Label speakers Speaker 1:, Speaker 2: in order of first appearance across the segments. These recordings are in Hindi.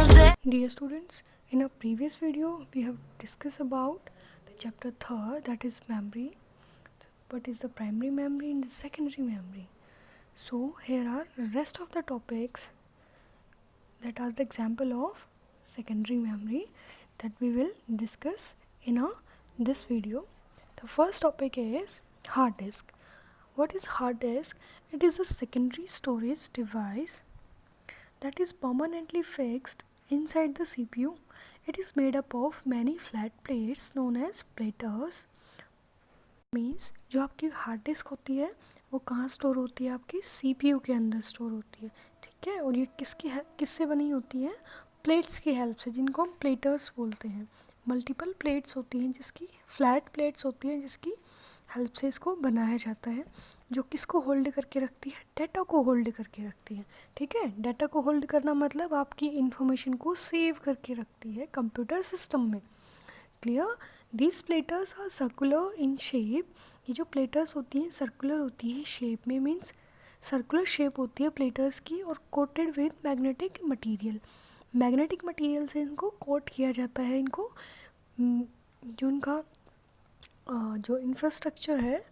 Speaker 1: Dear students, in our previous video we have discussed about the chapter 3rd, that is memory. What is the primary memory and the secondary memory? So here are the rest of the topics that are the example of secondary memory that we will discuss in this video. The first topic is hard disk. What is hard disk? It is a secondary storage device that is permanently fixed inside the CPU. It is made up of many flat plates known as platters. Means जो आपकी हार्ड डिस्क होती है वो कहाँ स्टोर होती है? आपकी CPU के अंदर स्टोर होती है, ठीक है। और ये किससे बनी होती है? प्लेट्स की हेल्प से, जिनको हम प्लेटर्स बोलते हैं। मल्टीपल प्लेट्स होती हैं, जिसकी फ्लैट प्लेट्स होती हैं, जिसकी हेल्प से इसको बनाया जाता है, जो किसको होल्ड करके रखती है? डाटा को होल्ड करके रखती है, ठीक है। डाटा को होल्ड करना मतलब आपकी इंफॉर्मेशन को सेव करके रखती है कंप्यूटर सिस्टम में। Clear? These platters are circular in shape. ये जो प्लेटर्स होती हैं सर्कुलर होती हैं शेप में, मीन्स सर्कुलर शेप होती है प्लेटर्स की, और coated with magnetic material. Magnetic material से इनको कोट किया जाता है। इनको जो इनका जो इंफ्रास्ट्रक्चर है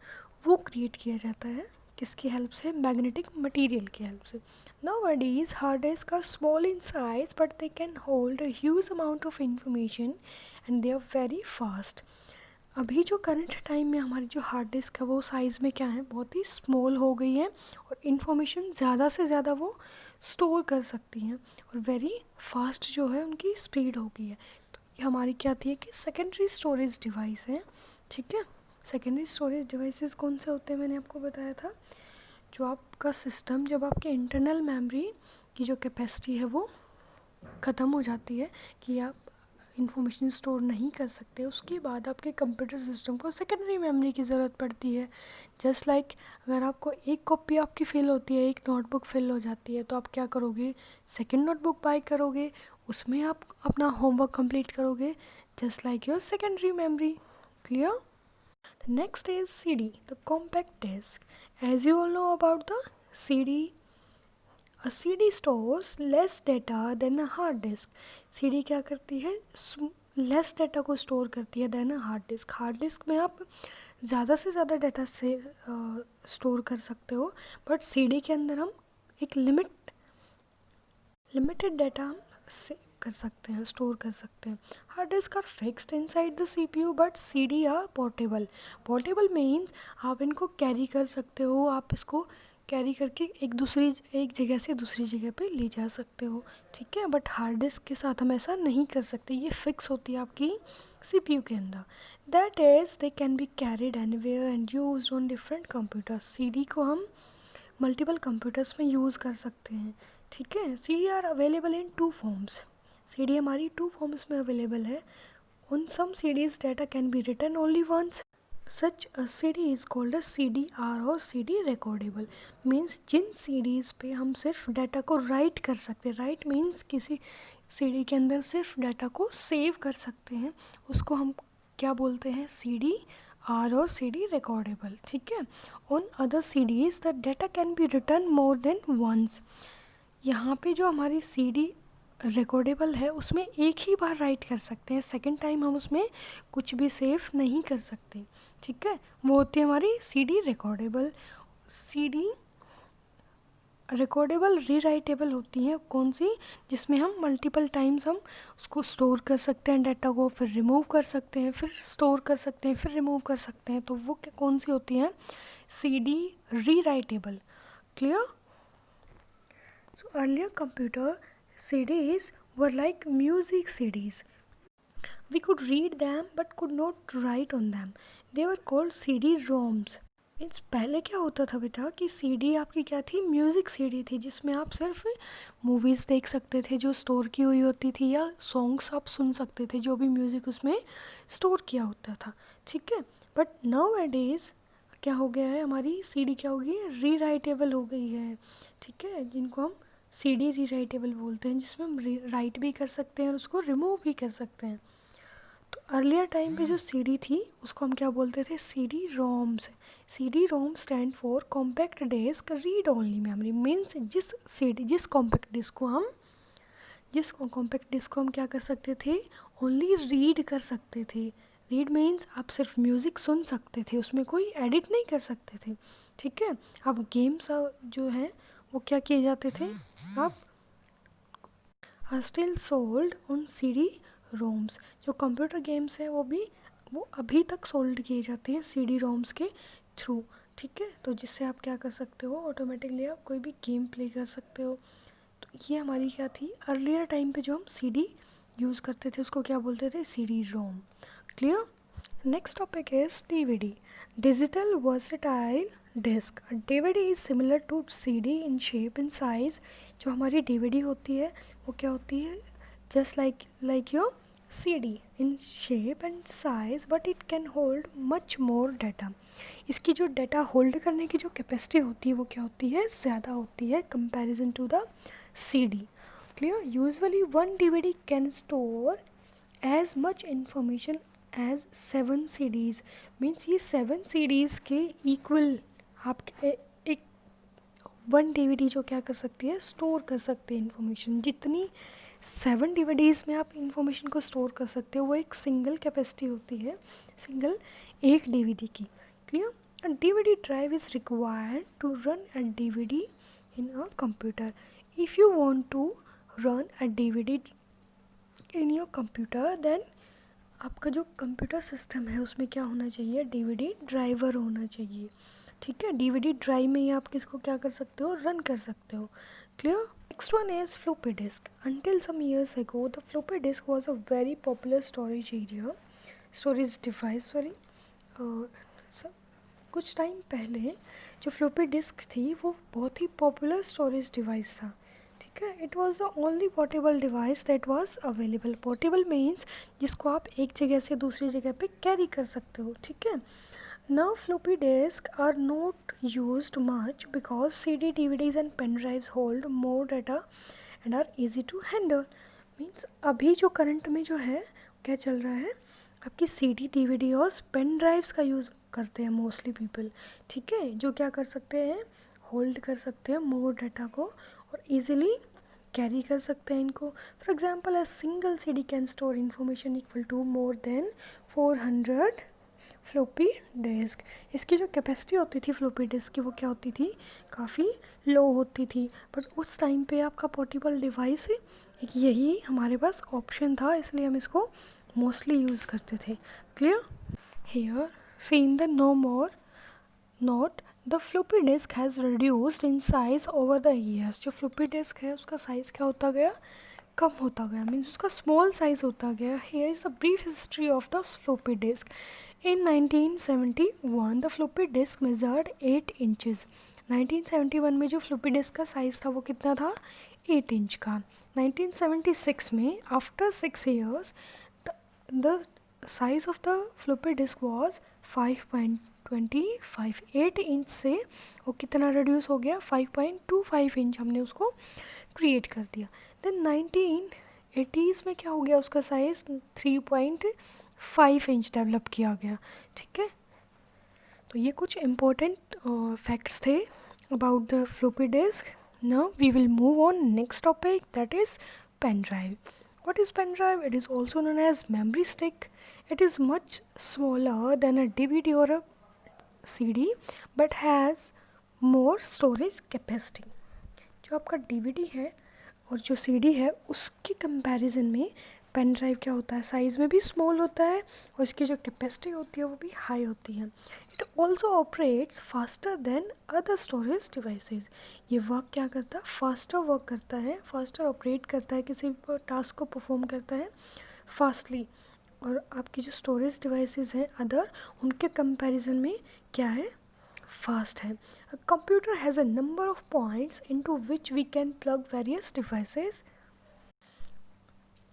Speaker 1: वो क्रिएट किया जाता है, किसकी हेल्प से? मैग्नेटिक मटेरियल की हेल्प से। Nowadays hard disk are small in size but they can hold a huge amount of information and they are very fast. अभी जो करंट टाइम में हमारी जो हार्ड डिस्क है वो साइज़ में क्या है? बहुत ही स्मॉल हो गई है, और इन्फॉर्मेशन ज़्यादा से ज़्यादा वो स्टोर कर सकती हैं, और वेरी फास्ट जो है उनकी स्पीड हो गई है। तो ये हमारी क्या थी कि सेकेंडरी स्टोरेज डिवाइस है, ठीक है। सेकेंडरी स्टोरेज डिवाइसेस कौन से होते हैं? मैंने आपको बताया था, जो आपका सिस्टम, जब आपके इंटरनल मेमोरी की जो कैपेसिटी है वो ख़त्म हो जाती है, कि आप इंफॉर्मेशन स्टोर नहीं कर सकते, उसके बाद आपके कंप्यूटर सिस्टम को सेकेंडरी मेमोरी की ज़रूरत पड़ती है। जस्ट लाइक अगर आपको एक कॉपी आपकी फ़ेल होती है, एक नोटबुक फ़ेल हो जाती है, तो आप क्या करोगे? सेकेंड नोटबुक बाय करोगे, उसमें आप अपना होमवर्क कंप्लीट करोगे, just like your secondary memory. Clear? The next is CD, the compact disc. As you all know about the CD, a CD stores less data than a hard disk. CD क्या करती है? लेस डाटा को स्टोर करती है then a hard disk. Hard disk में आप ज़्यादा से ज़्यादा डाटा से स्टोर कर सकते हो, बट CD के अंदर हम एक लिमिटेड डाटा हम कर सकते हैं, स्टोर कर सकते हैं। Hard disk are fixed inside the CPU but CD are portable. Portable means आप इनको कैरी कर सकते हो, आप इसको कैरी करके एक जगह से दूसरी जगह पे ले जा सकते हो, ठीक है। बट हार्ड डिस्क के साथ हम ऐसा नहीं कर सकते, ये फिक्स होती है आपकी CPU के अंदर। That is they can be carried anywhere and used on different computers. CD को हम मल्टीपल कंप्यूटर्स में यूज़ कर सकते हैं, ठीक है। CD are available in 2 forms. CD हमारी 2 फॉर्म्स में अवेलेबल है। On some CDs data can be written only once. Such a CD is called a CDR और CD recordable. Means जिन CDs पे हम सिर्फ डाटा को राइट कर सकते हैं, राइट मीन्स किसी CD के अंदर सिर्फ डाटा को सेव कर सकते हैं, उसको हम क्या बोलते हैं? CDR और CD recordable, ठीक है। On other CDs the data can be written more than once. यहाँ पे जो हमारी CD रिकॉर्डेबल है उसमें एक ही बार राइट कर सकते हैं, सेकंड टाइम हम उसमें कुछ भी सेव नहीं कर सकते, ठीक है। वो होती है हमारी CD recordable. CD recordable rewritable होती हैं कौन सी? जिसमें हम मल्टीपल टाइम्स हम उसको स्टोर कर सकते हैं डाटा को, फिर रिमूव कर सकते हैं, फिर स्टोर कर सकते हैं, फिर रिमूव कर सकते हैं, तो वो कौन सी होती हैं? CD rewritable. Clear? So earlier computer CDs were like music CDs. We could read them but could not write on them. They were called CD-ROMs. Means पहले क्या होता था बेटा कि CD आपकी क्या थी? म्यूज़िक CD थी, जिसमें आप सिर्फ मूवीज़ देख सकते थे जो स्टोर की हुई होती थी, या सॉन्ग्स आप सुन सकते थे जो भी म्यूज़िक उसमें स्टोर किया होता था, ठीक है। बट नाउ-अ-डेज़ क्या हो गया है? हमारी CD क्या हो गई है? रीराइटेबल हो गई है, ठीक है, जिनको हम CD रीराइटेबल बोलते हैं, जिसमें हम राइट भी कर सकते हैं और उसको रिमूव भी कर सकते हैं। तो अर्लियर टाइम पे जो CD थी उसको हम क्या बोलते थे? CD-ROMs। CD-ROM stand for compact disk read only memory. Means जिस कॉम्पैक्ट डिस्क को हम जिस कॉम्पैक्ट डिस्क को हम क्या कर सकते थे, ओनली रीड कर सकते थे। रीड मीन्स आप सिर्फ म्यूज़िक सुन सकते थे, उसमें कोई एडिट नहीं कर सकते थे, ठीक है। अब गेम्स जो हैं वो क्या किए जाते थे, अब are still sold on CD ROMs. जो कंप्यूटर गेम्स हैं वो अभी तक सोल्ड किए जाते हैं CD रोम्स के थ्रू, ठीक है। तो जिससे आप क्या कर सकते हो, ऑटोमेटिकली आप कोई भी गेम प्ले कर सकते हो। तो ये हमारी क्या थी, अर्लियर टाइम पे जो हम CD यूज़ करते थे उसको क्या बोलते थे, CD ROM. Clear. Next topic is DVD, digital versatile disk. DVD is similar to CD in shape and size. जो हमारी DVD होती है वो क्या होती है, just like your CD in shape and size, but it can hold much more data. इसकी जो डाटा होल्ड करने की जो कैपेसिटी होती है वो क्या होती है, ज़्यादा होती है comparison to the CD। Clear. Usually one DVD can store as much information as 7 CDs। मीन्स ये 7 CDs के इक्वल आप एक 1 DVD जो क्या कर सकती है, स्टोर कर सकते हैं इंफॉर्मेशन। जितनी 7 DVDs में आप इंफॉर्मेशन को स्टोर कर सकते हो वो एक सिंगल कैपेसिटी होती है, सिंगल एक DVD की। Clear. A DVD drive is required to run a DVD in a computer. If you want to run a DVD in your computer, then आपका जो कंप्यूटर सिस्टम है उसमें क्या होना चाहिए, DVD ड्राइवर होना चाहिए, ठीक है। DVD ड्राइव में ही आप किसको क्या कर सकते हो, रन कर सकते हो। Clear. Next one is floppy disk. Until some years ago the floppy disk was a very popular storage device. कुछ टाइम पहले जो फ्लोपी डिस्क थी वो बहुत ही पॉपुलर स्टोरेज डिवाइस था, ठीक है। It was the only portable device that was available. Portable means जिसको आप एक जगह से दूसरी जगह पे कैरी कर सकते हो, ठीक है। Now floppy disks are not used much because CD, DVDs and pen drives hold more data and are easy to handle. Means अभी जो करंट में जो है क्या चल रहा है, आपकी CD, DVD और पेन ड्राइव्स का यूज़ करते हैं मोस्टली पीपल, ठीक है। जो क्या कर सकते हैं, होल्ड कर सकते हैं मोर डाटा को और ईजिली कैरी कर सकते हैं इनको। For example a single CD can store information equal to more than 400 floppy disk. इसकी जो कैपेसिटी होती थी फ्लोपी डिस्क की वो क्या होती थी, काफ़ी लो होती थी। बट उस टाइम पे आपका पोर्टेबल डिवाइस यही हमारे पास ऑप्शन था, इसलिए हम इसको मोस्टली यूज़ करते थे। Clear. Here see in the no more note the floppy disk has reduced in size over the years. जो फ्लोपी डिस्क है उसका साइज़ क्या होता गया, कम होता गया, मीन्स उसका स्मॉल साइज होता गया। Here is a brief history of the floppy disk. In 1971 the floppy disk measured 8 inches. 1971 में जो floppy disk का साइज़ था वो कितना था, 8 इंच का। 1976 में after 6 years the size of the floppy disk was 5.25। 8 inch से वो कितना रिड्यूस हो गया, 5.25 इंच हमने उसको क्रिएट कर दिया। देन 1980s में क्या हो गया, उसका साइज़ 3.5 इंच डेवलप किया गया, ठीक है। तो ये कुछ इम्पोर्टेंट फैक्ट्स थे about the floppy disk. Now we will move on next topic, that is pen drive. What is pen drive? It is also known as memory stick. It is much smaller than a DVD or a CD but has more storage capacity. जो आपका DVD है और जो CD है उसकी कंपैरिजन में पेन ड्राइव क्या होता है, साइज़ में भी स्मॉल होता है और इसकी जो कैपेसिटी होती है वो भी हाई होती है। It also operates faster than other storage devices. ये वर्क क्या करता है, फास्टर वर्क करता है, फास्टर ऑपरेट करता है, किसी भी टास्क को परफॉर्म करता है फास्टली। और आपकी जो स्टोरेज डिवाइसेस हैं अदर, उनके कंपैरिजन में क्या है, फास्ट है। A computer has a number of points into which we can plug various devices.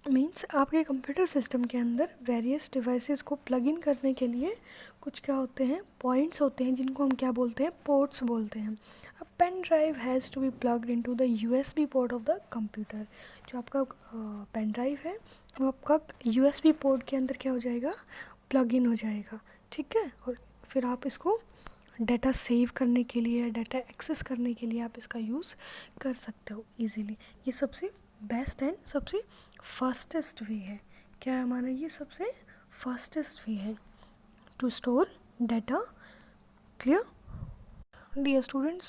Speaker 1: Means आपके कंप्यूटर सिस्टम के अंदर वेरियस डिवाइसेस को प्लग इन करने के लिए कुछ क्या होते हैं, पॉइंट्स होते हैं, जिनको हम क्या बोलते हैं, पोर्ट्स बोलते हैं। अब pen drive has to be plugged into the USB port of the computer. जो आपका पेन ड्राइव है वो आपका USB पोर्ट के अंदर क्या हो जाएगा, प्लग इन हो जाएगा, ठीक है। और फिर आप इसको डाटा सेव करने के लिए, डाटा एक्सेस करने के लिए आप इसका यूज़ कर सकते हो ईजीली। ये सबसे बेस्ट एंड सबसे फास्टेस्ट वे है। क्या है हमारा ये सबसे फास्टेस्ट वे है to store data. Clear? Dear students,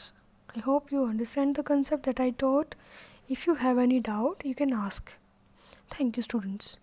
Speaker 1: I hope you understand the concept that I taught. If you have any doubt, you can ask. Thank you, students.